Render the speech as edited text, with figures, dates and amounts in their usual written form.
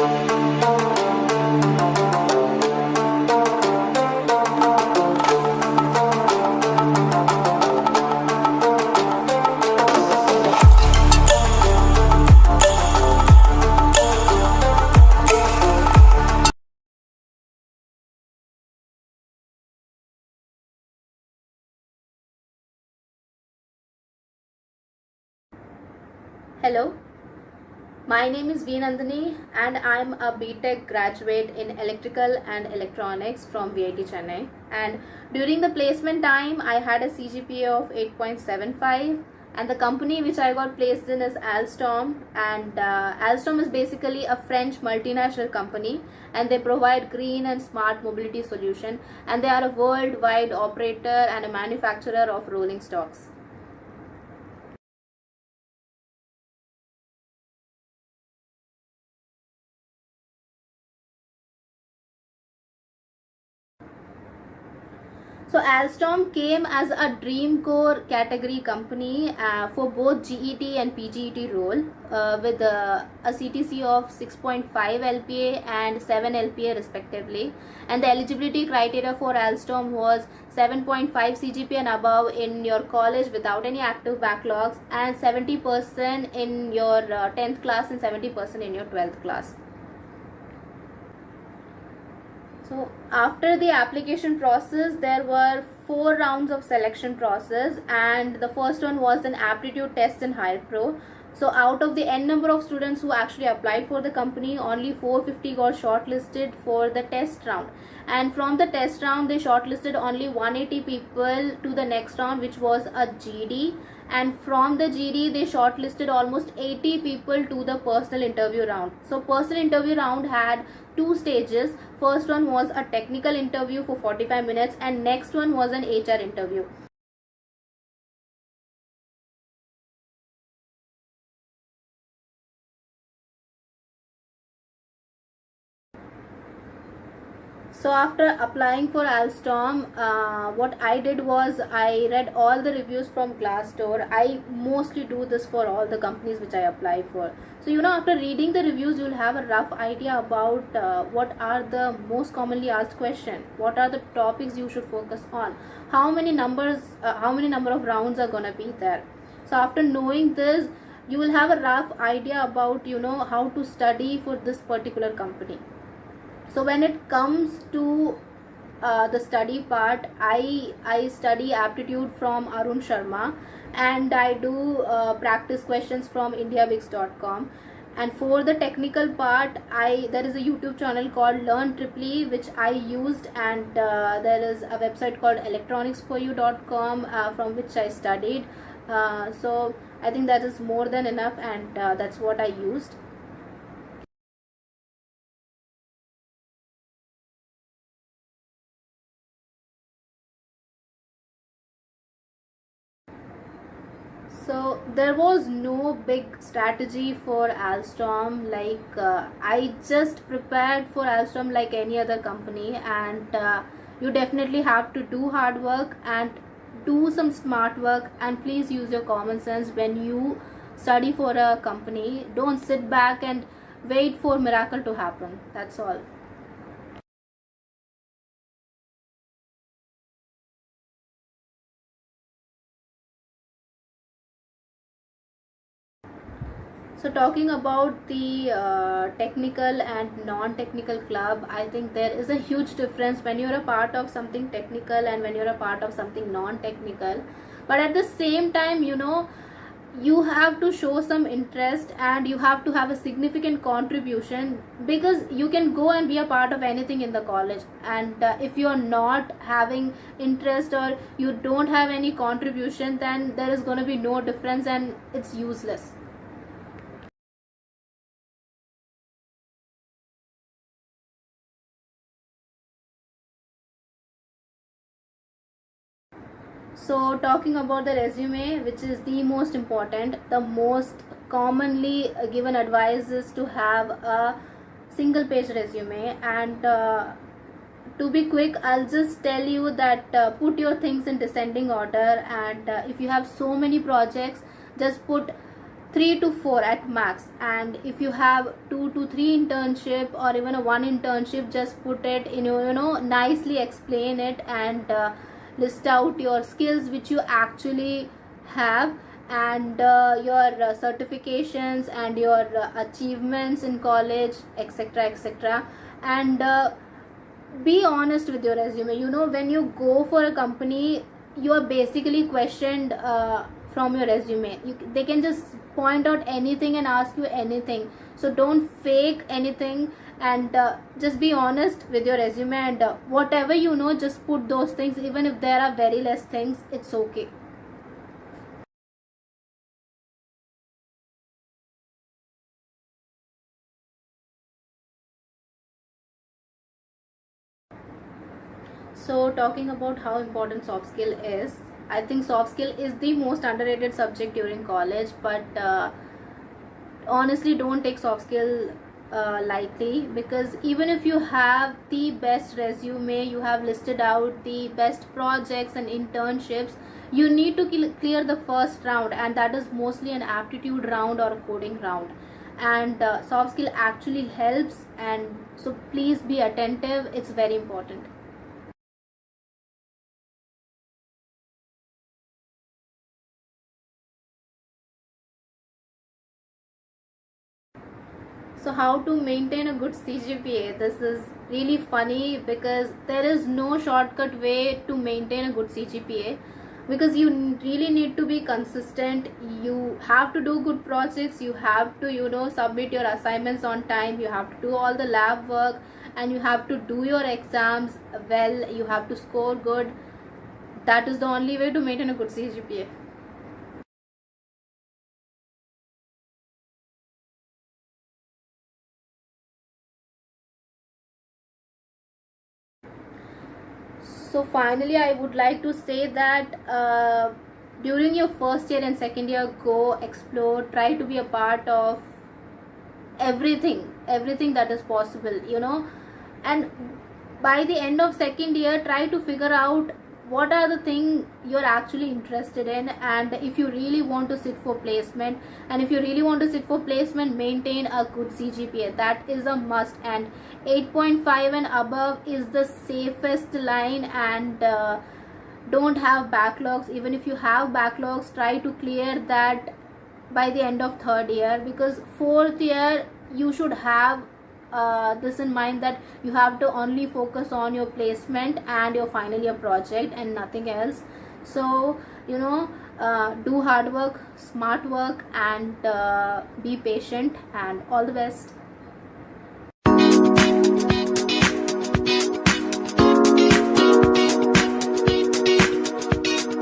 Hello, my name is V Nandini and I'm a BTech graduate in Electrical and Electronics from VIT Chennai. And during the placement time, I had a CGPA of 8.75, and the company which I got placed in is Alstom. And Alstom is basically a French multinational company, and they provide green and smart mobility solution, and they are a worldwide operator and a manufacturer of rolling stocks. So Alstom came as a dream core category company for both GET and PGET role with a CTC of 6.5 LPA and 7 LPA respectively, and the eligibility criteria for Alstom was 7.5 CGPA and above in your college without any active backlogs, and 70% in your 10th class and 70% in your 12th class. So after the application process, there were 4 rounds of selection process, and the first one was an aptitude test in Hire Pro. So out of the n number of students who actually applied for the company, only 450 got shortlisted for the test round, and from the test round they shortlisted only 180 people to the next round, which was a GD, and from the GD they shortlisted almost 80 people to the personal interview round. So personal interview round had 2 stages. First one was a technical interview for 45 minutes, and next one was an HR interview. So after applying for Alstom, what I did was I read all the reviews from Glassdoor. I mostly do this for all the companies which I apply for. So after reading the reviews, you'll have a rough idea about what are the most commonly asked questions, what are the topics you should focus on, how many number of rounds are gonna be there. So after knowing this, you will have a rough idea about how to study for this particular company. So when it comes to the study part, I study aptitude from Arun Sharma, and I do practice questions from indiabix.com. And for the technical part, there is a YouTube channel called Learn Triply which I used, and there is a website called electronicsforyou.com from which I studied. So I think that is more than enough, and that's what I used. So there was no big strategy for Alstom. Like I just prepared for Alstom like any other company, and you definitely have to do hard work and do some smart work, and please use your common sense when you study for a company. Don't sit back and wait for miracle to happen. That's all. So talking about the technical and non-technical club, I think there is a huge difference when you're a part of something technical and when you're a part of something non-technical. But at the same time, you have to show some interest and you have to have a significant contribution, because you can go and be a part of anything in the college, and if you're not having interest or you don't have any contribution, then there is going to be no difference and it's useless. So talking about the resume, which is the most important, the most commonly given advice is to have a single page resume. And to be quick, I'll just tell you that put your things in descending order, and if you have so many projects, just put 3 to 4 at max. And if you have 2 to 3 internship or even a one internship, just put it in your, nicely explain it, and list out your skills which you actually have, and your certifications and your achievements in college, etc., etc. And be honest with your resume. When you go for a company, you are basically questioned from your resume. They can just point out anything and ask you anything. So don't fake anything, and just be honest with your resume, and whatever just put those things. Even if there are very less things, it's okay. So talking about how important soft skill is, I think soft skill is the most underrated subject during college. But honestly, don't take soft skill lightly, because even if you have the best resume, you have listed out the best projects and internships, you need to clear the first round, and that is mostly an aptitude round or a coding round. And soft skill actually helps, and so please be attentive, it's very important. So how to maintain a good CGPA? This is really funny, because there is no shortcut way to maintain a good CGPA, because you really need to be consistent. You have to do good projects, you have to submit your assignments on time, you have to do all the lab work, and you have to do your exams well, you have to score good. That is the only way to maintain a good CGPA. So finally, I would like to say that during your first year and second year, go explore, try to be a part of everything that is possible, and by the end of second year, try to figure out what are the things you're actually interested in. And if you really want to sit for placement, maintain a good CGPA. That is a must, and 8.5 and above is the safest line. And don't have backlogs. Even if you have backlogs, try to clear that by the end of third year, because fourth year you should have this in mind, that you have to only focus on your placement and your final year project and nothing else. So do hard work, smart work, and be patient, and all the best.